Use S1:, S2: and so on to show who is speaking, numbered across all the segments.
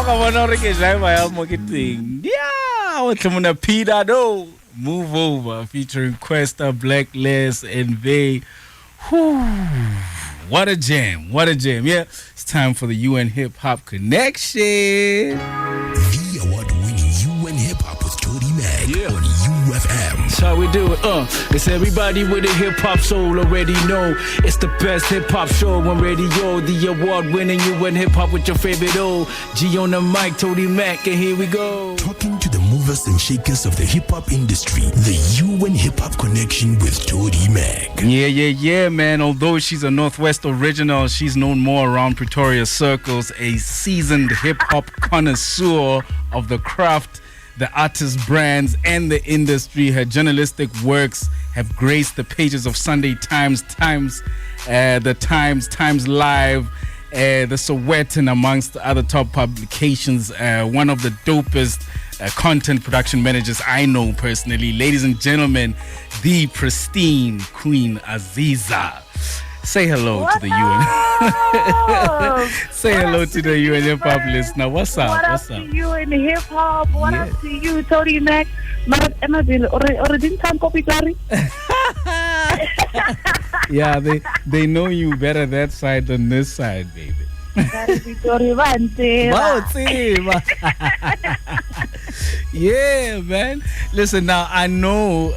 S1: Yeah, Peter, no. Move Over featuring Questa, Blacklist, and Vay. What a jam. What a jam. Yeah, it's time for the YouNHipHop Connection.
S2: The award-winning YouNHipHop with TowdeeMac on UFM.
S3: That's how we do it. It's everybody with a hip-hop soul already know. It's the best hip-hop show on radio. The award-winning YouNHipHop with your favorite old G on the mic, TowdeeMac, and here we go.
S2: Talking to the movers and shakers of the hip-hop industry, the YouNHipHop Connection with TowdeeMac.
S1: Yeah, man. Although she's a Northwest original, she's known more around Pretoria circles, a seasoned hip-hop connoisseur of the craft, the artist brands, and the industry. Her journalistic works have graced the pages of Sunday Times, the Times Live, the Sowetan, amongst other top publications. One of the dopest content production managers I know personally. Ladies and gentlemen, the Pristine Queen, Azizzar. Say hello to the UN. Say hello to the YouNHipHop listener. What's up?
S4: What up to YouNHipHop? What up to you, TowdeeMac?
S1: Yeah, they know you better that side than this side, baby. Yeah, man. Listen, now I know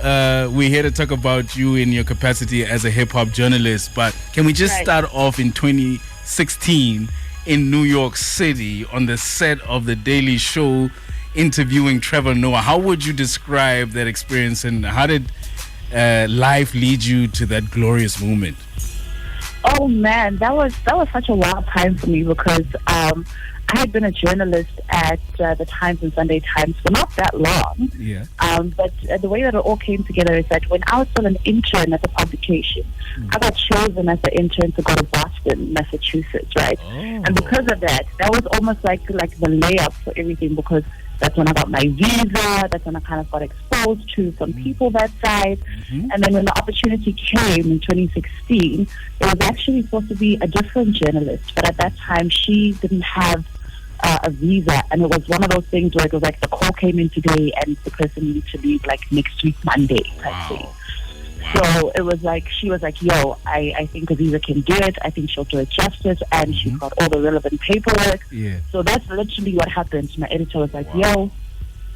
S1: we're here to talk about you in your capacity as a hip-hop journalist, but can we just start off in 2016 in New York City on the set of The Daily Show interviewing Trevor Noah? How would you describe that experience, and how did life lead you to that glorious moment?
S4: Oh man, that was such a wild time for me because I had been a journalist at the Times and Sunday Times for not that long.
S1: Yeah.
S4: But the way that it all came together is that when I was still an intern at the publication, I got chosen as the intern to go to Boston, Massachusetts, right?
S1: Oh.
S4: And because of that was almost like the layup for everything, because that's when I got my visa. That's when I kind of got exposed to some people that side. And then when the opportunity came in 2016, it was actually supposed to be a different journalist. But at that time, she didn't have a visa. And it was one of those things where it was like the call came in today and the person needed to leave like next week, Monday, type thing. So it was like, she was like, yo, I think Azizzar can do it. I think she'll do it justice. And she's got all the relevant paperwork.
S1: Yeah.
S4: So that's literally what happened. My editor was like, yo,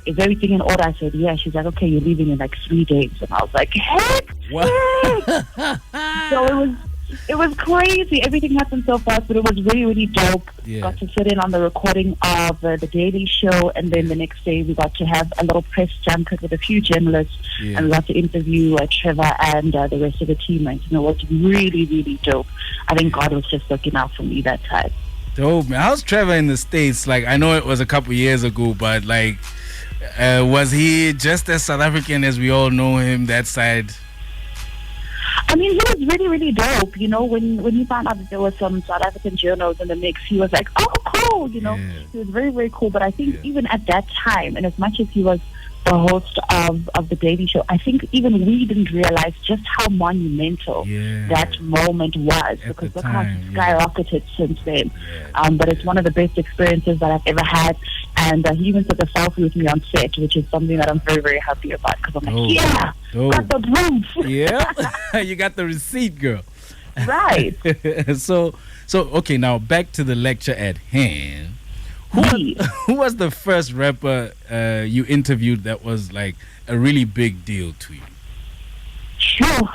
S4: is everything in order? I said, yeah. She's like, okay, you're leaving in like 3 days. And I was like, heck. So it was crazy. Everything happened so fast, but it was really, really dope.
S1: Yeah.
S4: Got to sit in on the recording of the Daily Show, and then the next day we got to have a little press junket with a few journalists, and we got to interview Trevor and the rest of the team. And it was really, really dope. I think God was just looking out for me that time.
S1: Dope, man. How's Trevor in the States? Like, I know it was a couple years ago, but like, was he just as South African as we all know him, that side?
S4: I mean, he was really, really dope. You know, when he found out that there was some South African journals in the mix, he was like, oh, cool. You know, he was very, very cool. But I think even at that time, and as much as he was the host of the Daily Show, I think even we didn't realize just how monumental that moment was, because look how he skyrocketed since then. But it's one of the best experiences that I've ever had. And he even took a selfie with me on set, which is something that I'm very, very happy about, because I'm like, got the proof.
S1: Yeah, you got the receipt, girl.
S4: Right.
S1: So okay, now back to the lecture at hand. Who was the first rapper you interviewed that was like a really big deal to you?
S4: Sure.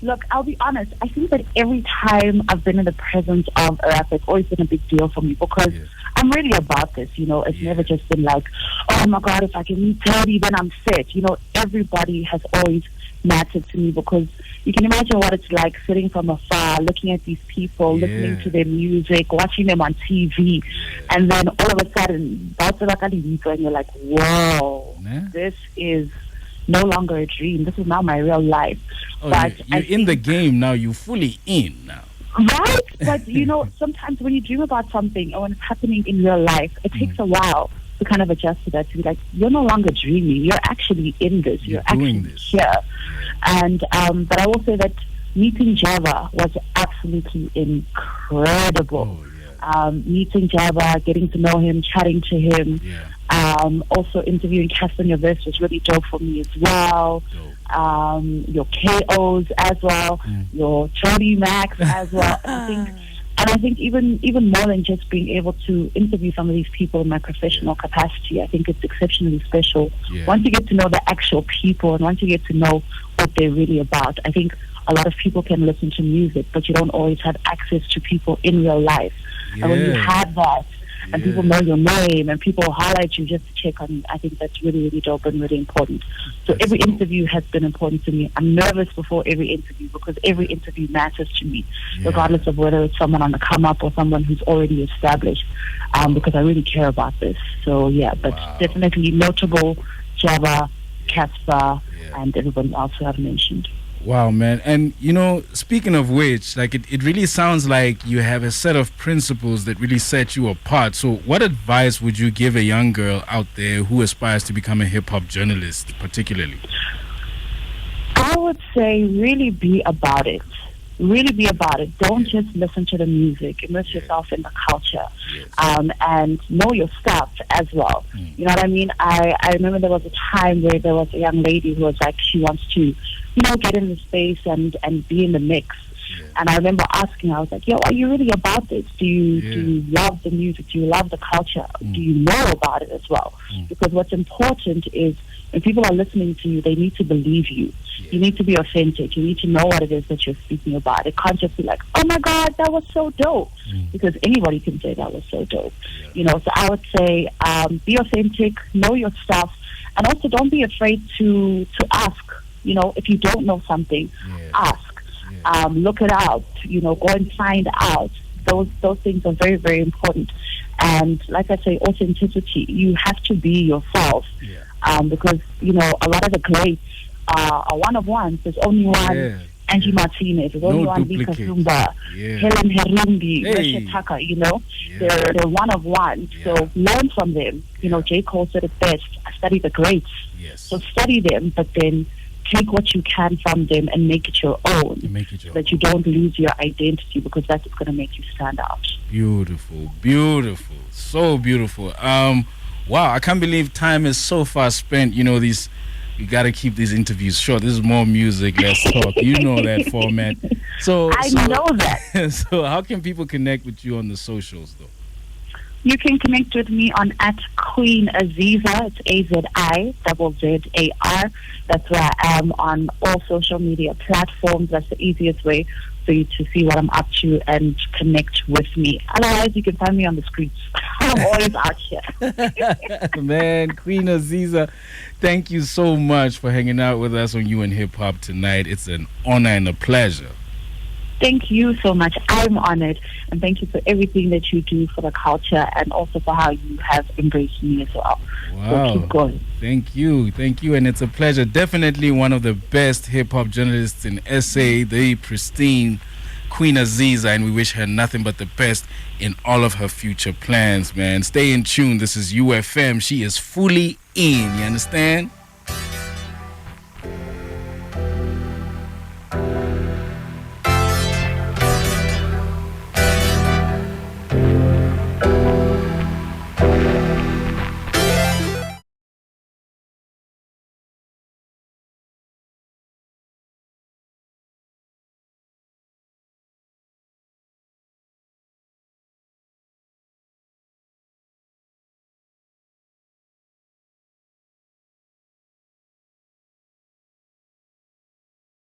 S4: Look, I'll be honest. I think that every time I've been in the presence of a rapper, it's always been a big deal for me, because I'm really about this, you know. It's never just been like, oh my God, if I can meet Teddy, then I'm set. You know, everybody has always mattered to me, because you can imagine what it's like sitting from afar, looking at these people, listening to their music, watching them on TV, and then all of a sudden, and you're like, whoa, this is no longer a dream. This is now my real life.
S1: Oh,
S4: but
S1: you're in the game now. You're fully in now.
S4: Right? But, you know, sometimes when you dream about something or when it's happening in real life, it takes a while to kind of adjust to that, to be like, you're no longer dreaming. You're actually in this. You're actually here. And but I will say that meeting Java was absolutely incredible. meeting Jabba, getting to know him, chatting to him. Also interviewing Casper on your verse was really dope for me as well. Your KOs as well, your TowdeeMacs as well. I think even more than just being able to interview some of these people in my professional capacity, I think it's exceptionally special. Once you get to know the actual people and once you get to know what they're really about, I think a lot of people can listen to music, but you don't always have access to people in real life. And when you have that, and people know your name, and people holler at you just to check on you, I think that's really, really dope and really important. So every interview has been important to me. I'm nervous before every interview because every interview matters to me, regardless of whether it's someone on the come up or someone who's already established, because I really care about this. So but definitely notable, Jabba, Casper, and everybody else who I've mentioned.
S1: Wow, man. And, speaking of which, like it really sounds like you have a set of principles that really set you apart. So what advice would you give a young girl out there who aspires to become a hip-hop journalist, particularly?
S4: I would say really be about it. Really be about it. Don't just listen to the music. Immerse yourself in the culture. And know your stuff as well. You know what I mean? I remember there was a time where there was a young lady who was like, she wants to, get in the space and be in the mix. And I remember asking, I was like, are you really about this? Do you love the music? Do you love the culture? Do you know about it as well? Because what's important is when people are listening to you, they need to believe you. You need to be authentic. You need to know what it is that you're speaking about. It can't just be like, oh my God, that was so dope. Because anybody can say that was so dope. So I would say be authentic, know your stuff, and also don't be afraid to ask. If you don't know something, ask. Look it up. Go and find out. Those things are very, very important. And like I say, authenticity. You have to be yourself. Because a lot of the greats are one of ones. There's only one Angie Martinez. There's only one Vika Zumba, Helen Herumbi, Risha Tucker. They're one of one. So learn from them. J. Cole said it best. Study the greats. So study them, but then take what you can from them and make it your own. So that you don't lose your identity, because that's going to make you stand out. Beautiful,
S1: beautiful, so beautiful. Wow, I can't believe time is so fast spent. You got to keep these interviews short. This is more music, less talk. You know that format. I
S4: know that.
S1: So how can people connect with you on the socials, though?
S4: You can connect with me on @Queen Azizzar. It's AZIZZAR. That's where I am on all social media platforms. That's the easiest way for you to see what I'm up to and connect with me. Otherwise, you can find me on the streets. I'm always out here.
S1: Man, Queen Azizzar, thank you so much for hanging out with us on YouNHipHop tonight. It's an honor and a pleasure.
S4: Thank you so much. I'm honored. And thank you for everything that you do for the culture and also for how you have embraced me as well.
S1: Wow.
S4: So keep going.
S1: Thank you. Thank you. And it's a pleasure. Definitely one of the best hip-hop journalists in SA, the Pristine Queen Azizzar. And we wish her nothing but the best in all of her future plans, man. Stay in tune. This is UFM. She is fully in. You understand?